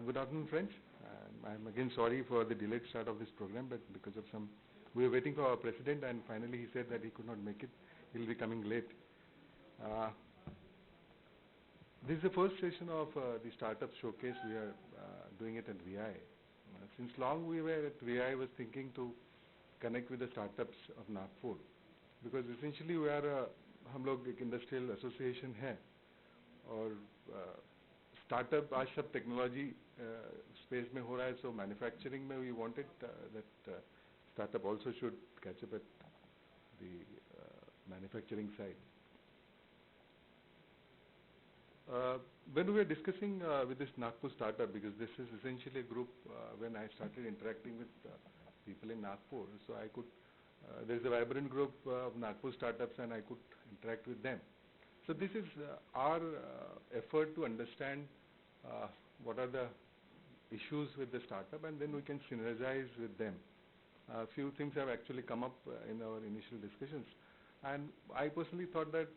Good afternoon, friends. I'm again sorry for the delayed start of this program, but because of we were waiting for our president, and finally he said that he could not make it. He'll be coming late. This is the first session of the startup showcase. We are doing it at VI. Since long we were at VI was thinking to connect with the startups of Nagpur, because essentially we are हम लोग एक industrial association है और startup आज सब technology space में हो रहा है. सो मैन्युफैक्चरिंग में we wanted that startup also should catch up at the manufacturing side. When we were discussing with this Nagpur startup, because this is essentially a group when I started interacting with people in Nagpur, so I could, there is a vibrant group of Nagpur startups and I could interact with them. So this is our effort to understand what are the issues with the startup, and then we can synergize with them. A few things have actually come up in our initial discussions, and I personally thought that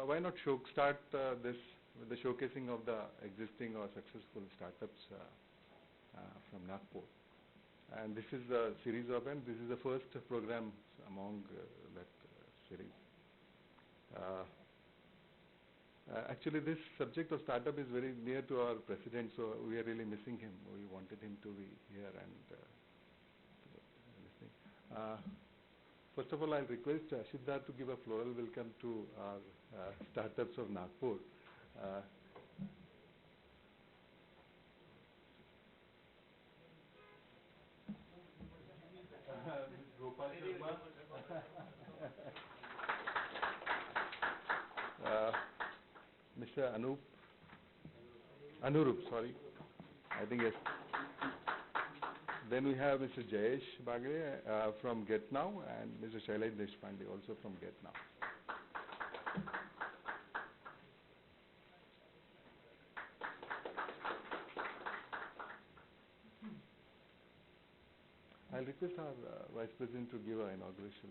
why not start this with the showcasing of the existing or successful startups from Nagpur. And this is a series of, and this is the first program among that series. Actually, this subject of startup is very near to our president, so we are really missing him. We wanted him to be here and listening. First of all, I'll request Siddharth to give a floral welcome to our startups of Nagpur. Gopal Sharma. Mr. Anurup, sorry. I think yes. Then we have Mr. Jayesh Bagre from Get Now, and Mr. Shailaj Deshpande also from Get Now. I'll request our Vice President to give an inauguration.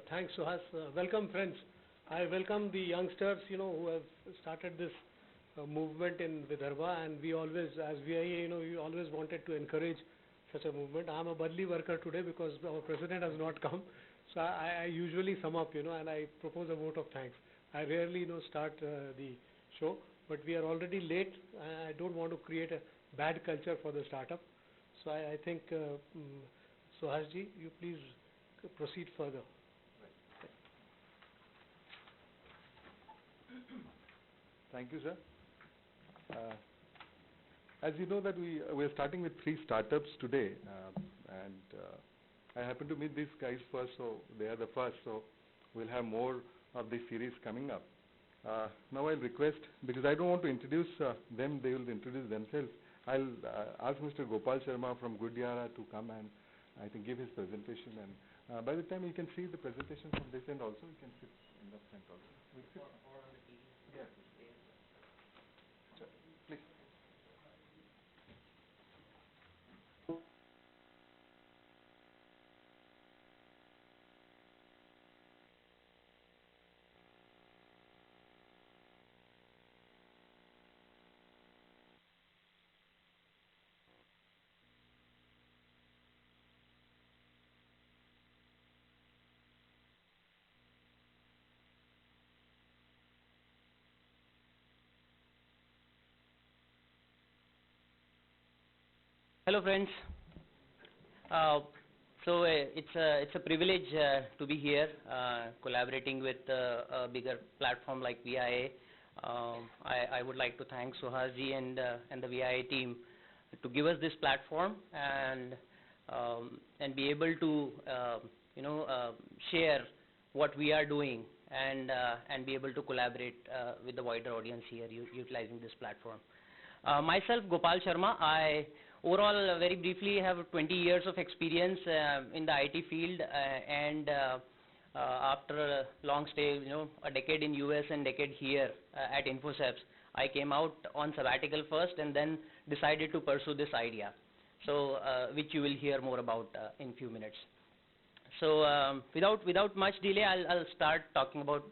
Thanks, Suhas. Welcome, friends. I welcome the youngsters, who have started this movement in Vidarbha, and we always, as VIA, we always wanted to encourage such a movement. I'm a Badli worker today because our president has not come, so I usually sum up, and I propose a vote of thanks. I rarely, start the show, but we are already late. I don't want to create a bad culture for the startup, so I think, Suhas ji, you please proceed further. Thank you, sir. As you know that we are starting with 3 startups today, and I happen to meet these guys first, so they are the first, so we'll have more of this series coming up. Now I'll request, because I don't want to introduce them, they will introduce themselves. I'll ask Mr. Gopal Sharma from Goodyara to come and I think give his presentation, and by the time you can see the presentation from this end also, you can sit in the front also. We'll sit. Yes. Please. Hello, friends. So it's a privilege to be here, collaborating with a bigger platform like VIA. I would like to thank Suhas ji and the VIA team to give us this platform and be able to share what we are doing and be able to collaborate with the wider audience here utilizing this platform. Myself, Gopal Sharma, I overall very briefly have 20 years of experience in the IT field, and after a long stay, a decade in US and decade here at Infoceps, I came out on sabbatical first and then decided to pursue this idea, so which you will hear more about in few minutes. So without much delay, I'll start talking about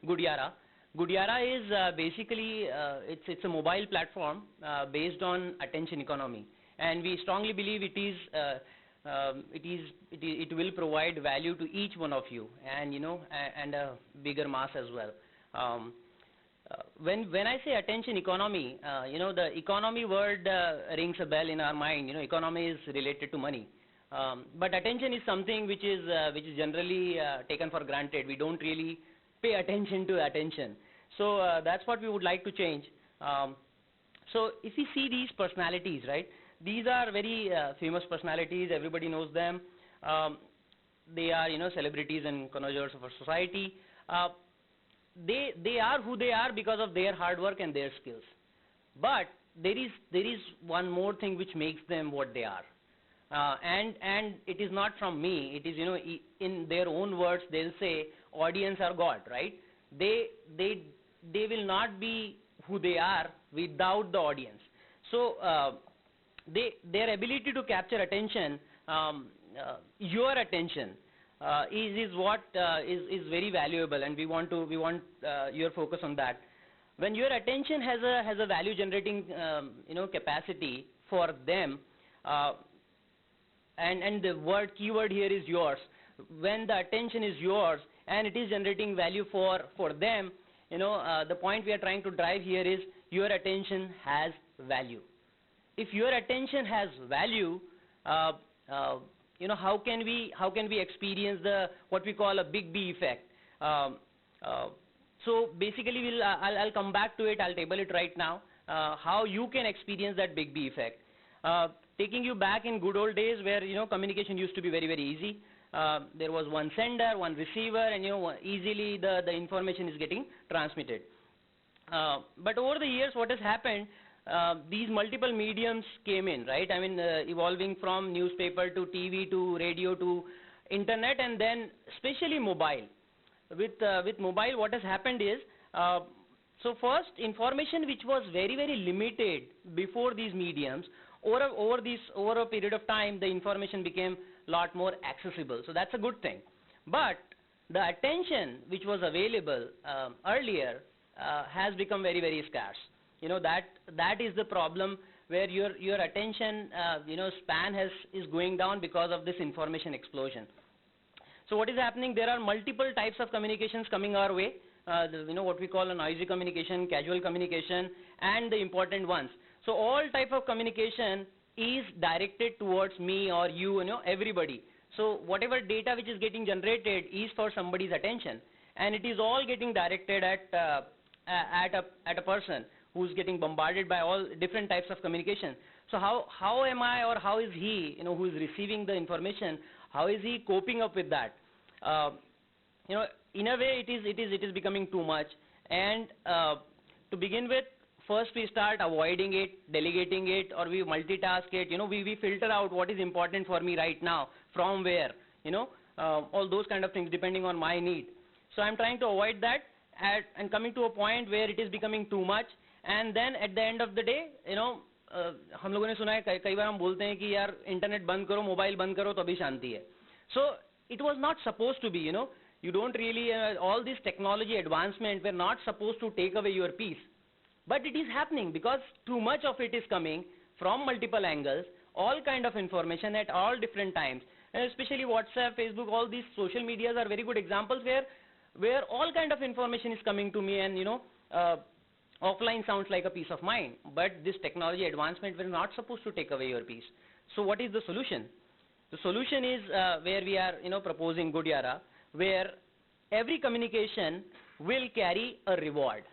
Goodyara. Goodyara is basically it's a mobile platform based on attention economy, and we strongly believe it will provide value to each one of you, and and a bigger mass as well. When I say attention economy, the economy word rings a bell in our mind. Economy is related to money, but attention is something which is generally taken for granted. We don't really pay attention to attention. So that's what we would like to change. So if you see these personalities, right? These are very famous personalities. Everybody knows them. They are, celebrities and connoisseurs of our society. They are who they are because of their hard work and their skills. But there is one more thing which makes them what they are. And it is not from me. It is, in their own words, they'll say, audience are God, right? They will not be who they are without the audience. So their ability to capture attention, your attention, is what is very valuable, and we want your focus on that. When your attention has a value generating capacity for them, and the keyword here is yours. When the attention is yours and it is generating value for them, the point we are trying to drive here is your attention has value. If your attention has value, how can we experience what we call a big B effect? So basically, I'll come back to it. I'll table it right now. How you can experience that big B effect? Taking you back in good old days where communication used to be very, very easy. There was one sender, one receiver, and easily the information is getting transmitted. But over the years, what has happened? These multiple mediums came in, right? I mean, evolving from newspaper to TV to radio to internet, and then especially mobile. With mobile, what has happened is, so first, information which was very, very limited before these mediums, over a period of time, the information became a lot more accessible. So that's a good thing. But the attention which was available earlier has become very, very scarce. That is the problem, where your attention span is going down because of this information explosion. So what is happening? There are multiple types of communications coming our way. What we call a noisy communication, casual communication, and the important ones. So all type of communication is directed towards me or you, everybody. So whatever data which is getting generated is for somebody's attention, and it is all getting directed at a person who's getting bombarded by all different types of communication. So how am I, or how is he, who is receiving the information, how is he coping up with that? In a way, it is becoming too much. And to begin with, first we start avoiding it, delegating it, or we multitask it. We filter out what is important for me right now, from where, all those kind of things depending on my need. So I'm trying to avoid that and coming to a point where it is becoming too much. And then at the end of the day, हम लोगों ने सुना है कई बार हम बोलते हैं कि यार इंटरनेट बंद करो, मोबाइल बंद करो, तभी शांति है. So it was not supposed to be, you don't really, all this technology advancement were not supposed to take away your peace. But it is happening because too much of it is coming from multiple angles, all kind of information at all different times. And especially WhatsApp, Facebook, all these social medias are very good examples where all kind of information is coming to me, and offline sounds like a peace of mind. But this technology advancement was not supposed to take away your peace. So what is the solution? The solution is where we are proposing Goodyara, where every communication will carry a reward.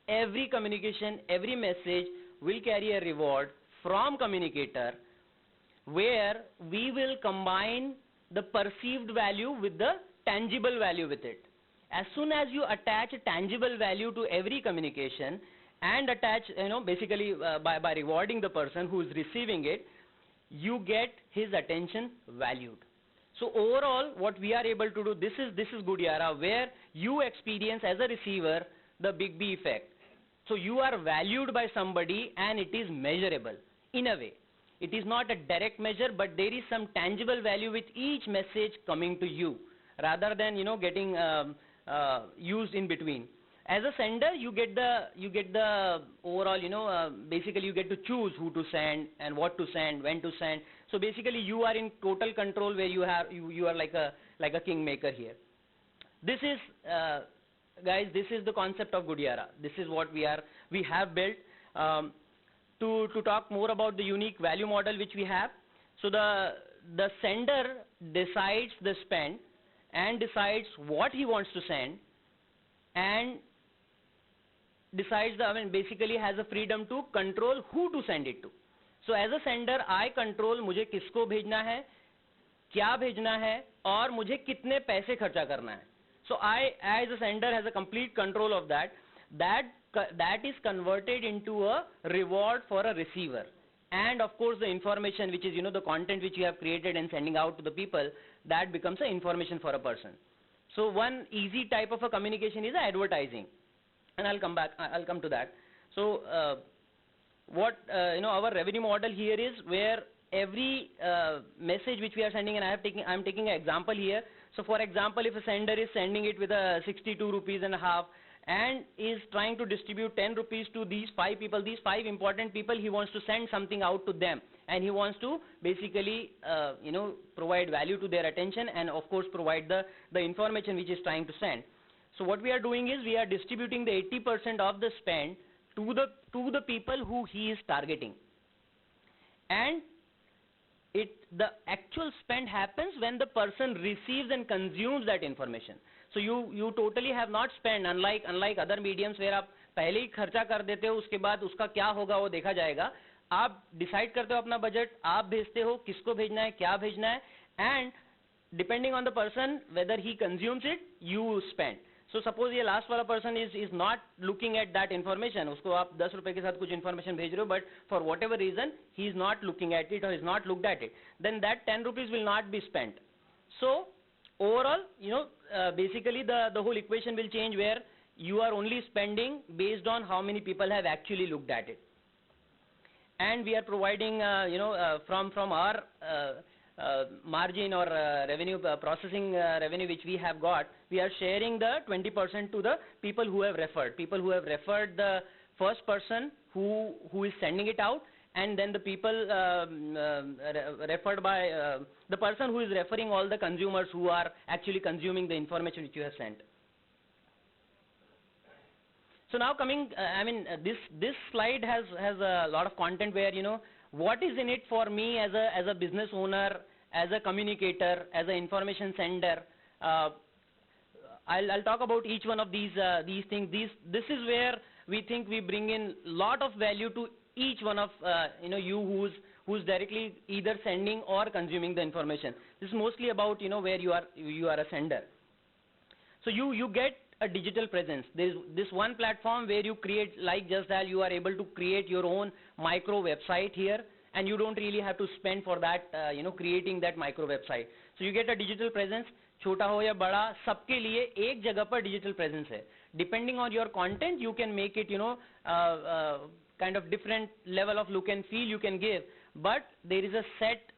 Every communication, every message will carry a reward from communicator, where we will combine the perceived value with the tangible value with it. As soon as you attach a tangible value to every communication and attach, basically by rewarding the person who is receiving it, you get his attention valued. So overall, what we are able to do, this is Goodyara, where you experience as a receiver the big B effect. So you are valued by somebody, and it is measurable in a way. It is not a direct measure, but there is some tangible value with each message coming to you, rather than getting used in between. As a sender, you get the overall, basically you get to choose who to send and what to send, when to send. So basically you are in total control, where you are like a kingmaker here. This is, guys, this is the concept of Goodyara. This is what we have built. To talk more about the unique value model which we have. So the sender decides the spend and decides what he wants to send, and decides basically has a freedom to control who to send it to. So as a sender, I control मुझे किसको भेजना है, क्या भेजना है, और मुझे कितने पैसे खर्चा करना है. So I, as a sender, has a complete control of that. That is converted into a reward for a receiver. And of course the information, which is, the content which you have created and sending out to the people, that becomes an information for a person. So one easy type of a communication is advertising. And I'll come to that. So our revenue model here is where every message which we are sending, and I'm taking an example here. So for example, if a sender is sending it with a 62 rupees and a half, and is trying to distribute 10 rupees to these 5 people, these 5 important people, he wants to send something out to them, and he wants to basically provide value to their attention, and of course provide the information which is trying to send. So what we are doing is we are distributing the 80% of the spend to the people who he is targeting, and the actual spend happens when the person receives and consumes that information. So you totally have not spent, unlike other mediums where आप पहले ही खर्चा कर देते हो, उसके बाद उसका क्या होगा वो देखा जाएगा. आप decide करते हो अपना budget, आप भेजते हो किसको भेजना है, क्या भेजना है, and depending on the person whether he consumes it, you spend. So suppose ये last वाला person is not looking at that information, उसको आप 10 रुपए के साथ कुछ information भेज रहे हो, but for whatever reason he is not looking at it or is not looked at it, then that 10 rupees will not be spent. So overall, basically the whole equation will change, where you are only spending based on how many people have actually looked at it. And we are providing, from our margin or revenue, processing revenue which we have got, we are sharing the 20% to the people who have referred. People who have referred the first person who is sending it out, and then the people referred by the person who is referring all the consumers who are actually consuming the information which you have sent. So now coming, this slide has a lot of content where, what is in it for me as a business owner, as a communicator, as an information sender. I'll talk about each one of these things. This is where we think we bring in lot of value to each one of you who's directly either sending or consuming the information. This is mostly about where you are a sender. So you get a digital presence. There's this one platform where you create, like Just Dial, you are able to create your own micro website here, and you don't really have to spend for that, creating that micro website. So you get a digital presence, छोटा हो या बड़ा, सबके लिए एक जगह पर digital presence है. Depending on your content, you can make it, kind of different level of look and feel you can give, but there is a set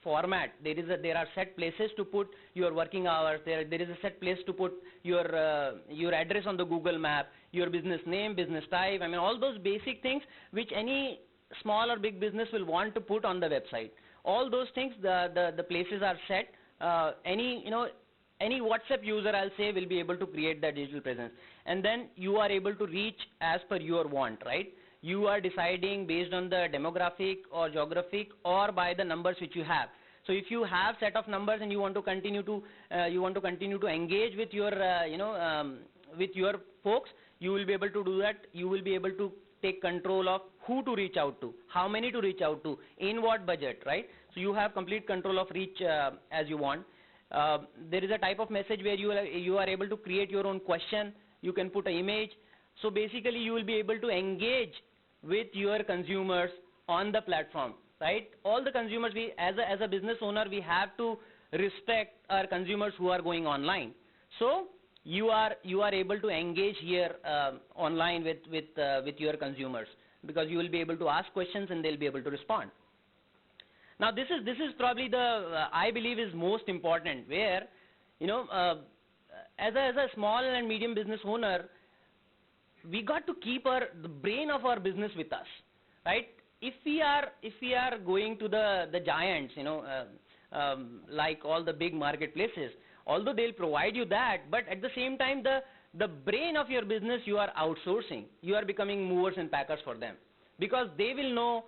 format. There are set places to put your working hours. There is a set place to put your address on the Google map, your business name, business type. All those basic things which any small or big business will want to put on the website. All those things, the places are set. Any WhatsApp user, I'll say, will be able to create that digital presence, and then you are able to reach as per your want, right? You are deciding based on the demographic or geographic or by the numbers which you have. So if you have set of numbers and you want to continue to engage with your with your folks, you will be able to do that. You will be able to take control of who to reach out to, how many to reach out to, in what budget, right? So you have complete control of reach as you want. There is a type of message where you are able to create your own question. You can put an image. So basically you will be able to engage with your consumers on the platform, right? All the consumers, as a business owner, we have to respect our consumers who are going online. So you are able to engage here online with your consumers, because you will be able to ask questions and they'll be able to respond. Now this is probably I believe is most important, where as a small and medium business owner, we got to keep the brain of our business with us, right? If we are going to the giants, like all the big marketplaces, although they'll provide you that, but at the same time, the brain of your business you are outsourcing. You are becoming movers and packers for them, because they will know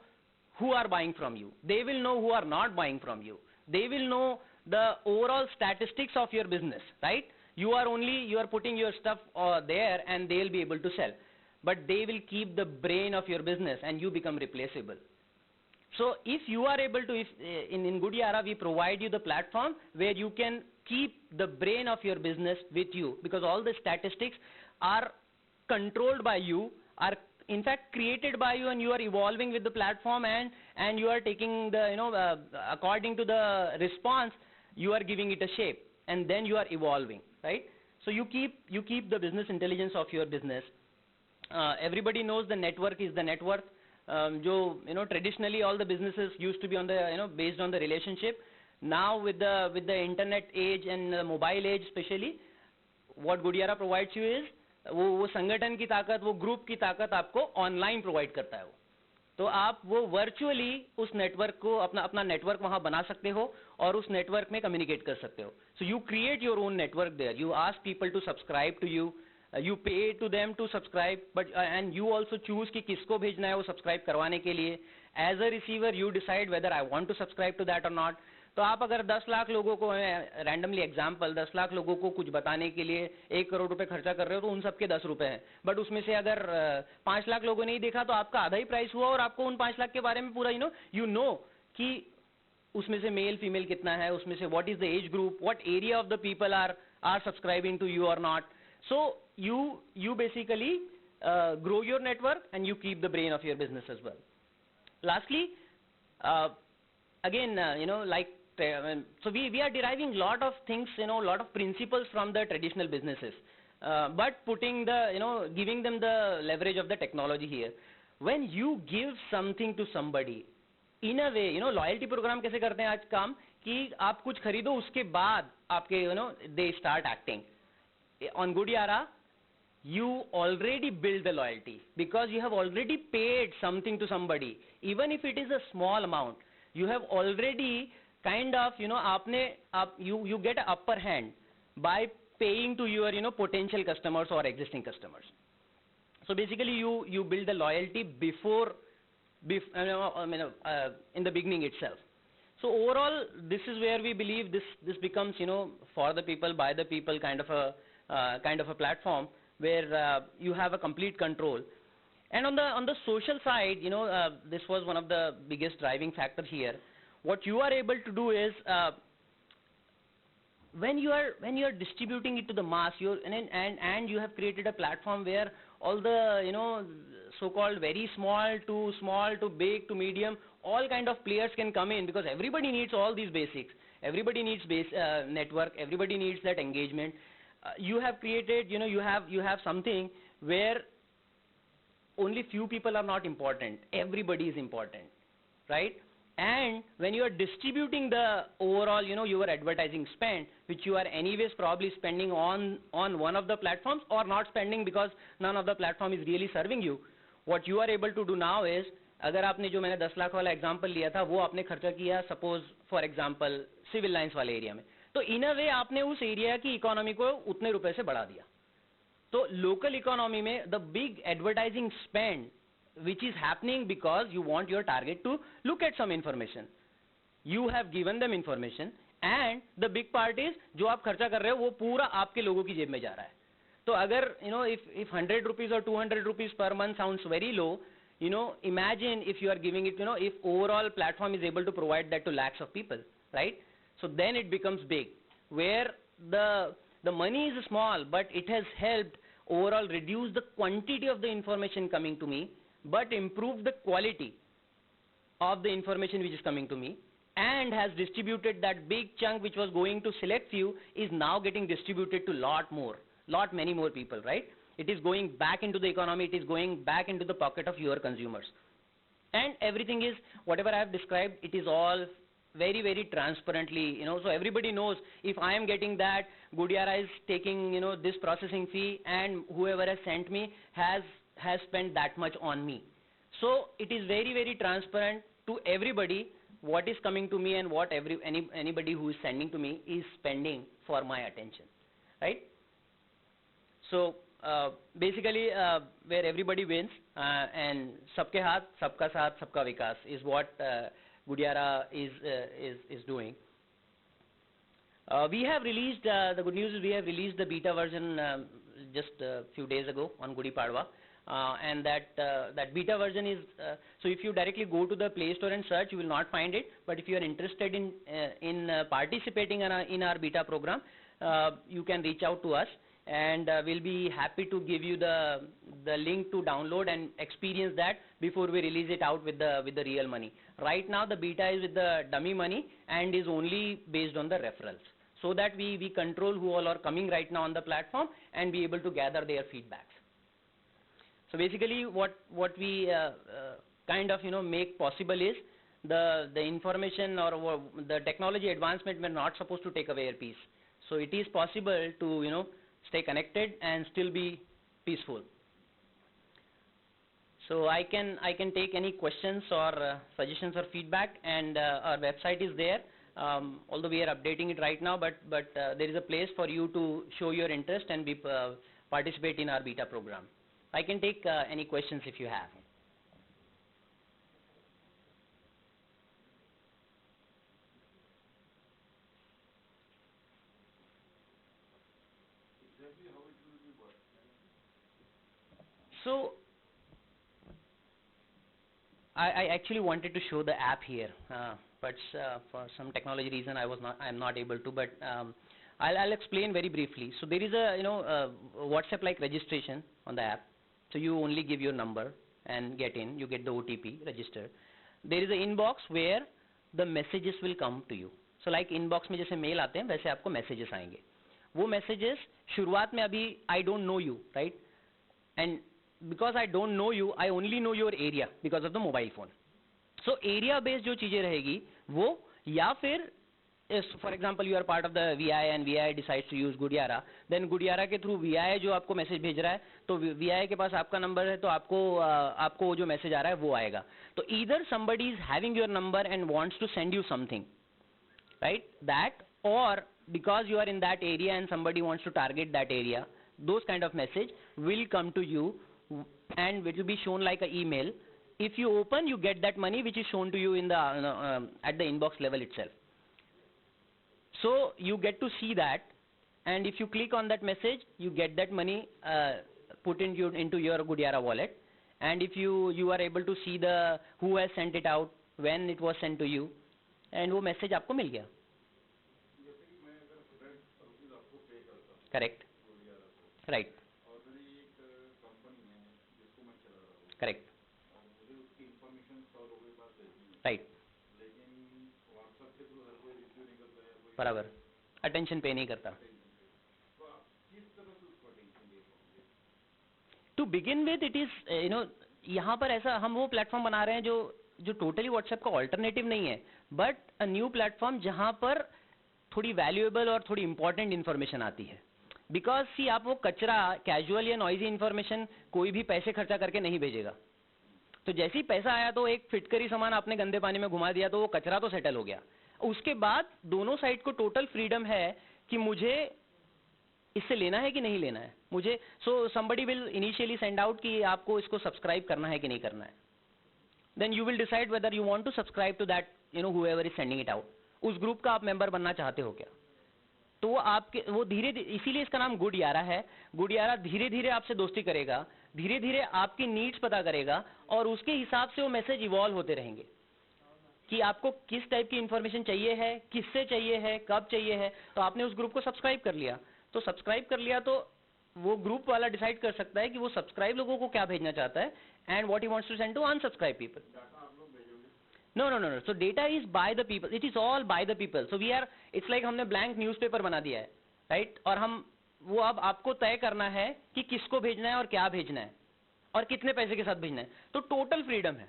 who are buying from you. They will know who are not buying from you. They will know the overall statistics of your business, right? You are putting your stuff there, and they'll be able to sell. But they will keep the brain of your business, and you become replaceable. So if you are able to, in Goodiara, we provide you the platform where you can keep the brain of your business with you, because all the statistics are controlled by you, are in fact created by you, and you are evolving with the platform, and you are taking the, according to the response, you are giving it a shape, and then you are evolving, right? So you keep the business intelligence of your business. Everybody knows the network is the net worth. Traditionally all the businesses used to be on the, based on the relationship. Now with the internet age and the mobile age especially, what Goodiara provides you is, वो संगठन की ताकत, वो group की ताकत आपको online provide करता है वो. तो आप वो वर्चुअली उस नेटवर्क को अपना नेटवर्क वहां बना सकते हो और उस नेटवर्क में कम्युनिकेट कर सकते हो. So you create your own network there. You ask people to subscribe to you. You pay to them to subscribe, but and you also choose कि किसको भेजना है वो सब्सक्राइब करवाने के लिए. As a receiver, you decide whether I want to subscribe to that or not. तो आप अगर 10 लाख लोगों को, रैंडमली एग्जांपल, 10 लाख लोगों को कुछ बताने के लिए 1 करोड़ रुपए खर्चा कर रहे हो, तो उन सबके 10 रुपए हैं. बट उसमें से अगर 5 लाख लोगों ने ही देखा तो आपका आधा ही प्राइस हुआ, और आपको उन 5 लाख के बारे में पूरा you know कि उसमें से मेल फीमेल कितना है, उसमें से what is the age group, what area of the people are subscribing to you or not. So you basically grow your network, and you keep the brain of your business as well. Lastly, again, like, so we are deriving lot of things, lot of principles from the traditional businesses, but putting the, giving them the leverage of the technology here. When you give something to somebody, in a way, loyalty program कैसे करते हैं आज काम, कि आप कुछ खरीदो उसके बाद आपके, they start acting. On Goodiara, you already build the loyalty because you have already paid something to somebody. Even if it is a small amount, you have already kind of, you get an upper hand by paying to your, potential customers or existing customers. So basically you build the loyalty before in the beginning itself. So overall, this is where we believe this becomes, for the people, by the people kind of a platform where you have a complete control. And on the social side, this was one of the biggest driving factors here. What you are able to do is, when you are distributing it to the mass, and you have created a platform where all the so-called very small to big to medium, all kind of players can come in, because everybody needs all these basics. Everybody needs network. Everybody needs that engagement. You have created, you have something where only few people are not important. Everybody is important, right? And when you are distributing the overall, your advertising spend, which you are anyways probably spending on one of the platforms, or not spending because none of the platform is really serving you, what you are able to do now is, अगर आपने जो मैंने 10 लाख वाला example लिया था, वो आपने खर्चा किया suppose for example Civil Lines वाले एरिया में, तो इन अ वे आपने उस एरिया की इकोनॉमी को उतने रुपए से बढ़ा दिया. तो लोकल इकोनॉमी में the big advertising spend which is happening because you want your target to look at some information. You have given them information, and the big part is जो आप खर्चा कर रहे हो वो पूरा आपके लोगों की जेब में जा रहा है. तो अगर if 100 rupees or 200 rupees per month sounds very low, imagine if you are giving it, if overall platform is able to provide that to lakhs of people, right? So then it becomes big, where the money is small, but it has helped overall reduce the quantity of the information coming to me, but improve the quality of the information which is coming to me, and has distributed that big chunk which was going to select few is now getting distributed to many more people, right? It is going back into the economy, it is going back into the pocket of your consumers. And everything is, whatever I have described, it is all very, very transparently, so everybody knows if I am getting that, Goodyara is taking, this processing fee, and whoever has sent me has spent that much on me. So it is very, very transparent to everybody what is coming to me and what anybody who is sending to me is spending for my attention, right? So basically where everybody wins and sabke haath, sabka saath, sabka vikas is what Goodyara is doing. We have released, the good news is we have released the beta version just a few days ago on Gudi Padwa. And that beta version is, so if you directly go to the Play Store and search, you will not find it. But if you are interested in participating in our beta program, you can reach out to us, and we'll be happy to give you the link to download and experience that before we release it out with the real money. Right now, the beta is with the dummy money and is only based on the referrals, so that we control who all are coming right now on the platform and be able to gather their feedbacks. So basically, what we kind of make possible is the information or the technology advancement. We're not supposed to take away your peace. So it is possible to stay connected and still be peaceful. So I can take any questions or suggestions or feedback, and our website is there. Although we are updating it right now, but there is a place for you to show your interest and participate in our beta program. I can take any questions if you have. So I actually wanted to show the app here, but for some technology reason I'm not able to. But I'll explain very briefly. So there is a WhatsApp-like registration on the app. So you only give your number and get in. You get the OTP, register. There is an inbox where the messages will come to you. So like inbox में जैसे mail आते हैं वैसे आपको messages आएंगे. वो messages शुरुआत में अभी I don't know you, right? And because I don't know you, I only know your area because of the mobile phone. So area based जो चीजें रहेगी वो, या फिर for example you are part of the VI and VI decides to use Goodyara, then Goodyara के through VI जो आपको message भेज रहा है, तो VI के पास आपका नंबर है, तो आपको जो मैसेज आ रहा है वो आएगा. तो either somebody is having your number and wants to send you something, right? That, or because you are in that area and somebody wants to target that area, those kind of message will come to you and it will be shown like an email. If you open, you get that money which is shown to you in the at the inbox level itself. So you get to see that, and if you click on that message, you get that money put into your Goodyara wallet. And if you are able to see the who has sent it out, when it was sent to you, and वो message आपको मिल गया. Correct. Right. Correct. Right. बराबर. Attention pay नहीं करता. To begin with, it is यहाँ पर ऐसा हम वो प्लेटफॉर्म बना रहे हैं जो टोटली व्हाट्सएप का ऑल्टरनेटिव नहीं है, बट अ न्यू प्लेटफॉर्म जहाँ पर थोड़ी वैल्यूएबल और थोड़ी इंपॉर्टेंट इन्फॉर्मेशन आती है. बिकॉज सी आप वो कचरा, कैजुअल या नॉइजी इन्फॉर्मेशन कोई भी पैसे खर्चा करके नहीं भेजेगा. तो जैसे ही पैसा आया तो एक फिटकरी सामान आपने गंदे पानी में घुमा दिया तो वो कचरा तो सेटल हो गया. उसके बाद दोनों साइड को टोटल फ्रीडम है कि मुझे इससे लेना है कि नहीं लेना है. मुझे so somebody will initially send out कि आपको इसको सब्सक्राइब करना है कि नहीं करना है. Then you will decide whether you want to subscribe to that whoever is sending it out. उस ग्रुप का आप मेंबर बनना चाहते हो क्या? तो वो धीरे धीरे, इसीलिए इसका नाम गुडयारा है. गुडयारा धीरे धीरे आपसे दोस्ती करेगा, धीरे धीरे आपकी नीड्स पता करेगा और उसके हिसाब से वो मैसेज इवॉल्व होते रहेंगे कि आपको किस टाइप की इंफॉर्मेशन चाहिए है, किससे चाहिए है, कब चाहिए है. तो आपने उस ग्रुप को सब्सक्राइब कर लिया, तो सब्सक्राइब कर लिया तो वो ग्रुप वाला डिसाइड कर सकता है कि वो सब्सक्राइब लोगों को क्या भेजना चाहता है and what he wants to send to unsubscribe people. No. So data is by the people. It is all by the people. So we are. It's like हमने blank newspaper बना दिया है, right? और हम वो अब आपको तय करना है कि किसको भेजना है और क्या भेजना है और कितने पैसे के साथ भेजना है. तो टोटल फ्रीडम है.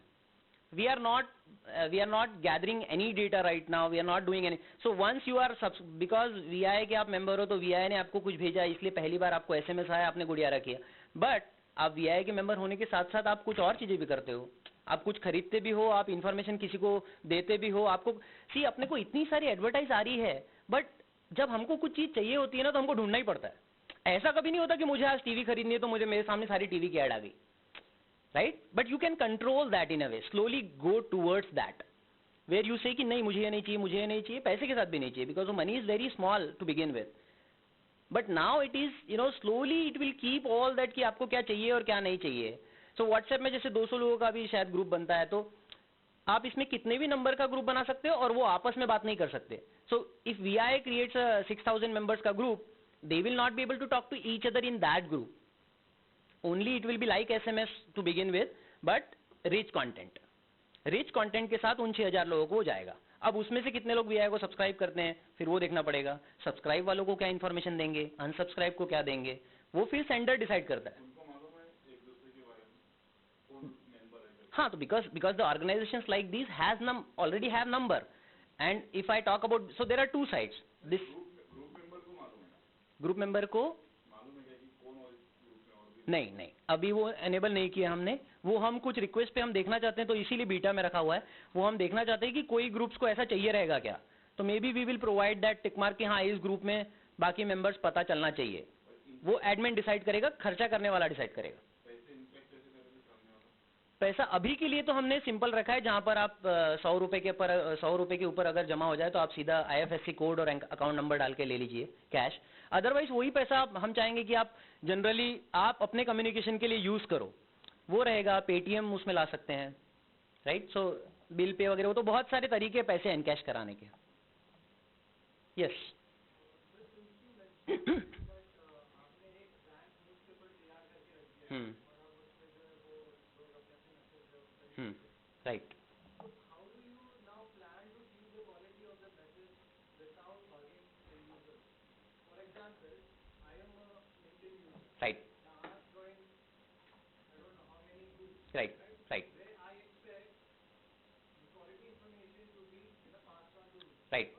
we are not gathering any data right now. We are not doing any. So once you are because VI के आप member हो तो VI ने आपको कुछ भेजा इसलिए पहली बार आपको SMS आया आपने गुडियारा किया. But आप VI के member होने के साथ साथ आप कुछ और चीजें भी करते हो. आप कुछ खरीदते भी हो, आप इन्फॉर्मेशन किसी को देते भी हो. आपको अपने को इतनी सारी एडवर्टाइज आ रही है, बट जब हमको कुछ चीज चाहिए होती है ना तो हमको ढूंढना ही पड़ता है. ऐसा कभी नहीं होता कि मुझे आज टीवी खरीदनी है तो मुझे मेरे सामने सारी टीवी की ऐड आ गई, right. But you can control that in a way, slowly go towards that where you say कि नहीं मुझे ये नहीं चाहिए, मुझे ये नहीं चाहिए, पैसे के साथ भी नहीं चाहिए, because money is very small to begin with. But now it is slowly it will keep all that कि आपको क्या चाहिए और क्या नहीं चाहिए. सो व्हाट्सएप में जैसे 200 लोगों का भी शायद ग्रुप बनता है, तो आप इसमें कितने भी नंबर का ग्रुप बना सकते हो और वो आपस में बात नहीं कर सकते. So if VI creates 6000 members का group, they will not be able to talk to each other in that group. Only it will be like SMS to begin with, but rich content. Rich content के साथ उन 6000 लोगों को हो जाएगा. अब उसमें से कितने लोग VI को सब्सक्राइब करते हैं फिर वो देखना पड़ेगा. सब्सक्राइब वालों को क्या इन्फॉर्मेशन देंगे, अनसब्सक्राइब को क्या देंगे, वो फिर सेंडर डिसाइड करता है. हाँ, तो because the organizations like these already have number, and if I talk about, so there are two sides. This group member को नहीं अभी वो एनेबल नहीं किया हमने. वो हम कुछ रिक्वेस्ट पे हम देखना चाहते हैं तो इसीलिए बीटा में रखा हुआ है. वो हम देखना चाहते हैं कि कोई ग्रुप्स को ऐसा चाहिए रहेगा क्या, तो maybe we will provide that tick mark कि हाँ इस ग्रुप में बाकी मेंबर्स पता चलना चाहिए. वो एडमिन डिसाइड करेगा, खर्चा करने वाला डिसाइड करेगा. पैसा अभी के लिए तो हमने सिंपल रखा है, जहां पर आप 100 रुपए के ऊपर अगर जमा हो जाए तो आप सीधा IFSC कोड और अकाउंट नंबर डाल के ले लीजिए कैश. अदरवाइज वही पैसा हम चाहेंगे कि आप जनरली आप अपने कम्युनिकेशन के लिए यूज करो, वो रहेगा. पेटीएम उसमें ला सकते हैं, राइट. सो बिल पे वगैरह, वो तो बहुत सारे तरीके पैसे एनकैश कराने के. Yes. Right. Right. Right. Right. Right.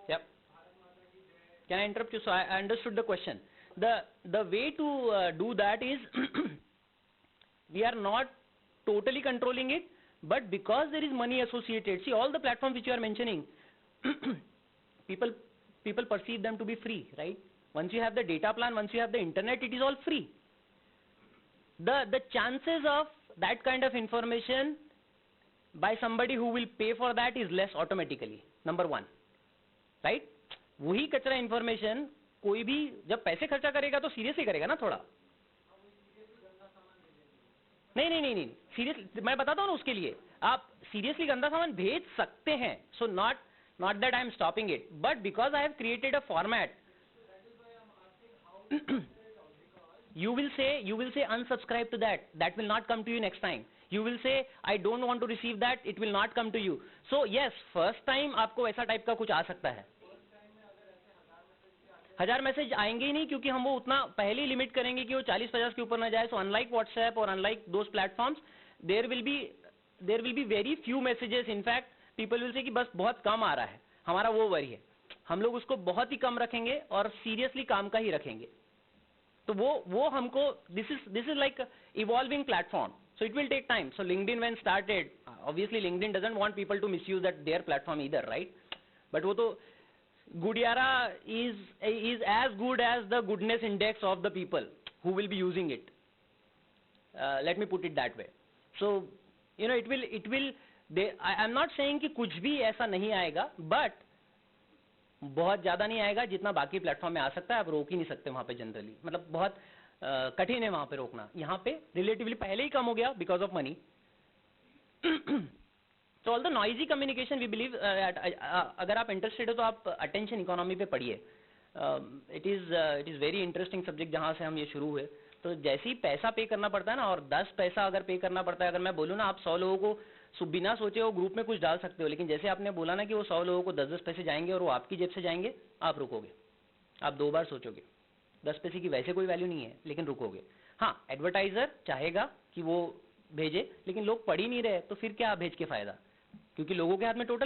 Yep. Can I interrupt you? So I understood the question. The way to do that is we are not totally controlling it, but because there is money associated. See, all the platforms which you are mentioning, people perceive them to be free, right? Once you have the data plan, once you have the internet, it is all free. The chances of that kind of information by somebody who will pay for that is less automatically. Number one, right? वही कचरा information कोई भी जब पैसे खर्चा करेगा तो seriously करेगा ना थोड़ा. नहीं सीरियस मैं बताता हूँ ना, उसके लिए आप सीरियसली गंदा सामान भेज सकते हैं. So not that I am stopping it, but because I have created a format, you will say unsubscribe to that will not come to you next time. You will say I don't want to receive that, it will not come to you. So yes, first time आपको ऐसा type का कुछ आ सकता है. 1000 message आएंगे ही नहीं, क्योंकि हम वो उतना पहले ही लिमिट करेंगे कि वो 40-50 के ऊपर ना जाए. सो अनलाइक व्हाट्सएप और unlike those platforms, there will be very few messages. In fact people will say कि बस बहुत कम आ रहा है. हमारा वो वरी है, हम लोग उसको बहुत ही कम रखेंगे और सीरियसली काम का ही रखेंगे. तो वो हमको this is like evolving platform, so it will take time. So LinkedIn when started, obviously LinkedIn doesn't want people to misuse their platform either, right? But वो तो Gudiara is as good as the goodness index of the people who will be using it. Let me put it that way. So it will I'm not saying कि कुछ भी ऐसा नहीं आएगा, but बहुत ज्यादा नहीं आएगा जितना बाकी प्लेटफॉर्म में आ सकता है. आप रोक ही नहीं सकते वहां पे जनरली, मतलब बहुत कठिन है वहां पे रोकना. यहाँ पे रिलेटिवली पहले ही कम हो गया बिकॉज ऑफ मनी. तो all the noisy communication we believe, अगर आप इंटरेस्टेड हो तो आप अटेंशन इकोनॉमी पे पढ़िए. It is very interesting subject जहां से हम ये शुरू हुए. तो जैसे ही पैसा पे करना पड़ता है ना, और 10 पैसा अगर पे करना पड़ता है, अगर मैं बोलूँ ना आप 100 लोगों को बिना सोचे वो ग्रुप में कुछ डाल सकते हो, लेकिन जैसे आपने बोला ना कि वो 100 लोगों को 10-10 पैसे जाएंगे और वो आपकी जेब से जाएंगे, आप रुकोगे. आप 2 बार सोचोगे. 10 पैसे की वैसे कोई वैल्यू नहीं है, लेकिन रुकोगे. हाँ, एडवर्टाइजर चाहेगा कि वो भेजे, लेकिन लोग पढ़ ही नहीं रहे, तो फिर क्या भेज के फायदा, क्योंकि लोगों के हाथ में टोटल